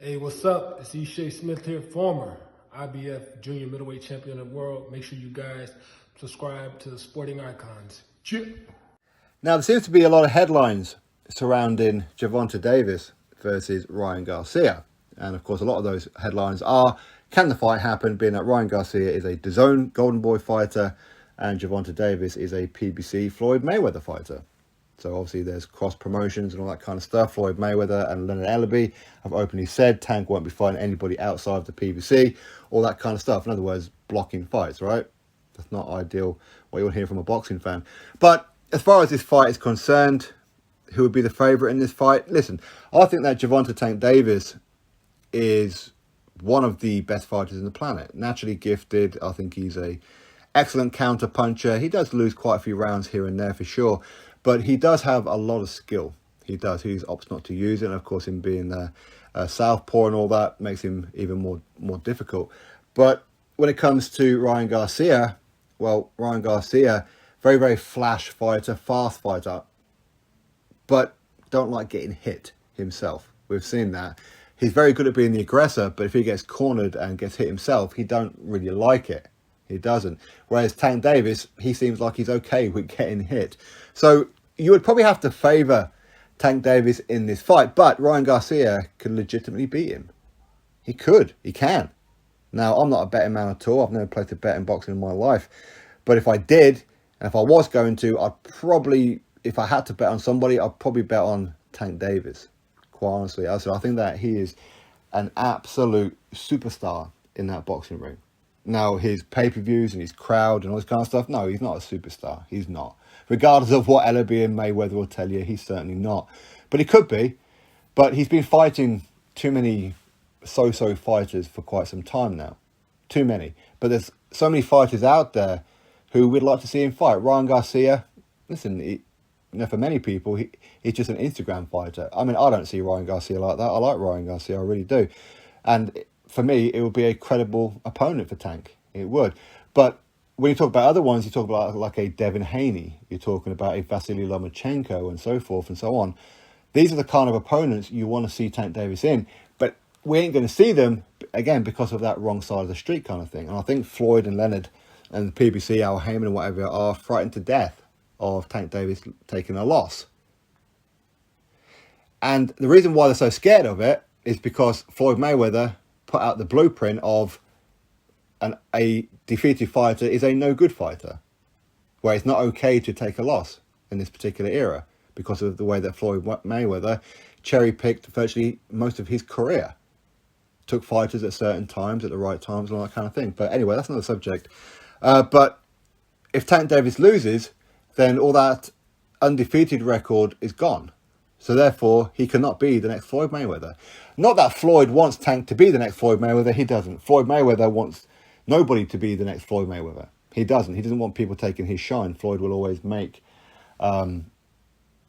Hey, what's up? It's E. Shea Smith here, former IBF junior middleweight champion of the world. Make sure you guys subscribe to the Sporting Icons. Cheers. Now, there seems to be a lot of headlines surrounding Gervonta Davis versus Ryan Garcia. And of course, a lot of those headlines are, can the fight happen, being that Ryan Garcia is a DAZN Golden Boy fighter and Gervonta Davis is a PBC Floyd Mayweather fighter. So obviously there's cross promotions and all that kind of stuff. Floyd Mayweather and Leonard Ellaby have openly said Tank won't be fighting anybody outside of the PBC, all that kind of stuff. In other words, blocking fights, right? That's not ideal what you want to hear from a boxing fan. But as far as this fight is concerned, who would be the favourite in this fight? Listen, I think that Gervonta Tank Davis is one of the best fighters in the planet. Naturally gifted. I think he's a excellent counter puncher. He does lose quite a few rounds here and there for sure, but he does have a lot of skill. He does. He opts not to use it. And of course, him being a southpaw and all that makes him even more difficult. But when it comes to Ryan Garcia, well, Ryan Garcia, very, very flash fighter, fast fighter, but don't like getting hit himself. We've seen that. He's very good at being the aggressor, but if he gets cornered and gets hit himself, he don't really like it. He doesn't. Whereas Tank Davis, he seems like he's okay with getting hit. So you would probably have to favour Tank Davis in this fight, but Ryan Garcia could legitimately beat him. He could. He can. Now, I'm not a betting man at all. I've never played a bet in boxing in my life. But if I did, and if I was going to, I'd probably, if I had to bet on somebody, I'd probably bet on Tank Davis. Quite honestly. I think that he is an absolute superstar in that boxing ring. Now, his pay-per-views and his crowd and all this kind of stuff, no, he's not a superstar. He's not. Regardless of what Ellaby and Mayweather will tell you, he's certainly not. But he could be. But he's been fighting too many so-so fighters for quite some time now. Too many. But there's so many fighters out there who we'd like to see him fight. Ryan Garcia, listen, for many people, he's just an Instagram fighter. I mean, I don't see Ryan Garcia like that. I like Ryan Garcia, I really do. And for me, it would be a credible opponent for Tank. It would. But when you talk about other ones, you talk about like a Devin Haney. You're talking about a Vasily Lomachenko and so forth and so on. These are the kind of opponents you want to see Tank Davis in. But we ain't going to see them, again, because of that wrong side of the street kind of thing. And I think Floyd and Leonard and PBC, Al Heyman and whatever, are frightened to death of Tank Davis taking a loss. And the reason why they're so scared of it is because Floyd Mayweather put out the blueprint of a defeated fighter is a no-good fighter, where it's not okay to take a loss in this particular era because of the way that Floyd Mayweather cherry-picked virtually most of his career. Took fighters at certain times, at the right times, and all that kind of thing. But anyway, that's another subject. But if Tank Davis loses, then all that undefeated record is gone. So therefore, he cannot be the next Floyd Mayweather. Not that Floyd wants Tank to be the next Floyd Mayweather. He doesn't. Floyd Mayweather wants nobody to be the next Floyd Mayweather. He doesn't. He doesn't want people taking his shine. Floyd will always make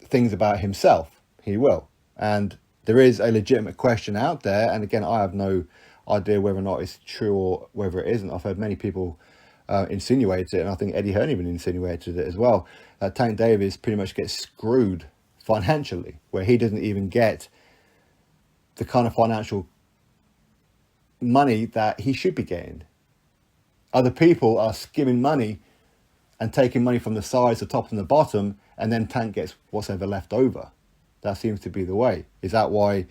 things about himself. He will. And there is a legitimate question out there. And again, I have no idea whether or not it's true or whether it isn't. I've heard many people insinuate it. And I think Eddie Hearn even insinuated it as well. That Tank Davis pretty much gets screwed financially, where he doesn't even get the kind of financial money that he should be getting. Other people are skimming money and taking money from the sides, the top and the bottom, and then Tank gets what's ever left over. That seems to be the way. Is that why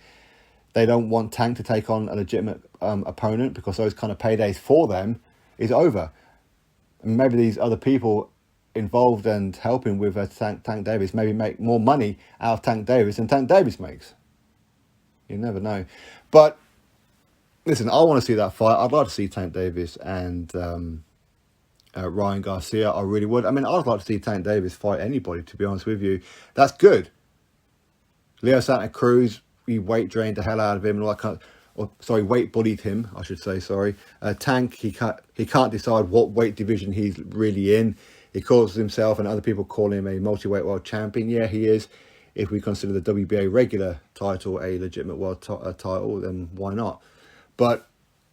they don't want Tank to take on a legitimate opponent? Because those kind of paydays for them is over. And maybe these other people involved and helping with Tank Davis maybe make more money out of Tank Davis than Tank Davis makes. You never know. But listen, I want to see that fight. I'd like to see Tank Davis and Ryan Garcia. I really would. I mean, I'd like to see Tank Davis fight anybody, to be honest with you. That's good. Leo Santa Cruz, he weight drained the hell out of him and all that kind of, weight bullied him, I should say, sorry. Tank, he can't decide what weight division he's really in. He calls himself, and other people call him, a multi-weight world champion. Yeah, he is. If we consider the WBA regular title a legitimate world title, then why not? But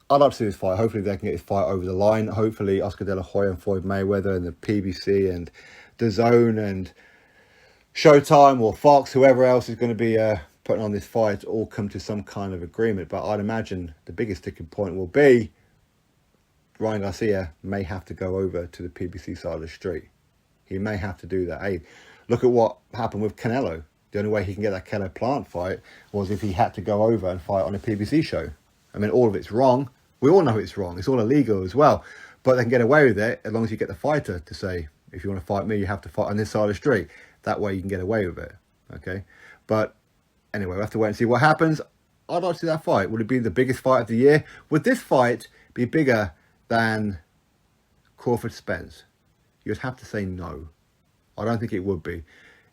I'd like to see this fight. Hopefully they can get this fight over the line. Hopefully Oscar De La Hoya and Floyd Mayweather and the PBC and DAZN and Showtime or Fox, whoever else is going to be putting on this fight all come to some kind of agreement. But I'd imagine the biggest sticking point will be Ryan Garcia may have to go over to the PBC side of the street. He may have to do that. Hey, look at what happened with Canelo. The only way he can get that Canelo Plant fight was if he had to go over and fight on a PBC show. I mean, all of it's wrong. We all know it's wrong. It's all illegal as well. But they can get away with it as long as you get the fighter to say, if you want to fight me, you have to fight on this side of the street. That way you can get away with it. Okay? But anyway, we'll have to wait and see what happens. I'd like to see that fight. Would it be the biggest fight of the year? Would this fight be bigger than Crawford-Spence? You'd have to say no. I don't think it would be.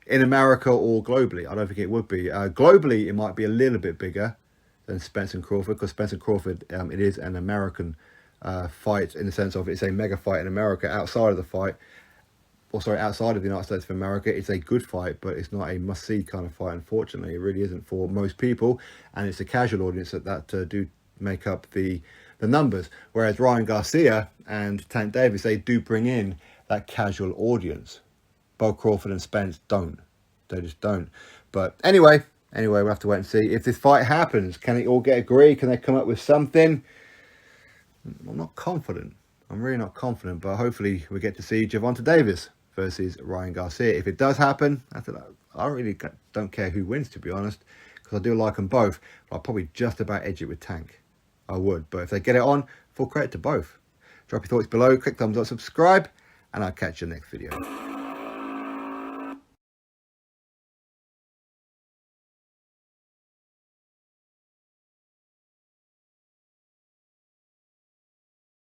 In America or globally, I don't think it would be. Globally, it might be a little bit bigger than Spence and Crawford, because Spence and Crawford, it is an American fight in the sense of it's a mega fight in America. Outside of the fight, outside of the United States of America, it's a good fight, but it's not a must-see kind of fight, unfortunately. It really isn't for most people, and it's a casual audience that do make up the numbers. Whereas Ryan Garcia and Tank Davis, they do bring in that casual audience. Both Crawford and Spence don't. They just don't. But anyway, we'll have to wait and see. If this fight happens, can it all get agreed? Can they come up with something? I'm not confident. I'm really not confident. But hopefully we get to see Gervonta Davis versus Ryan Garcia. If it does happen, I really don't care who wins, to be honest, because I do like them both. But I'll probably just about edge it with Tank. I would. But if they get it on, full credit to both. Drop your thoughts below. Click thumbs up, subscribe, and I'll catch you in the next video.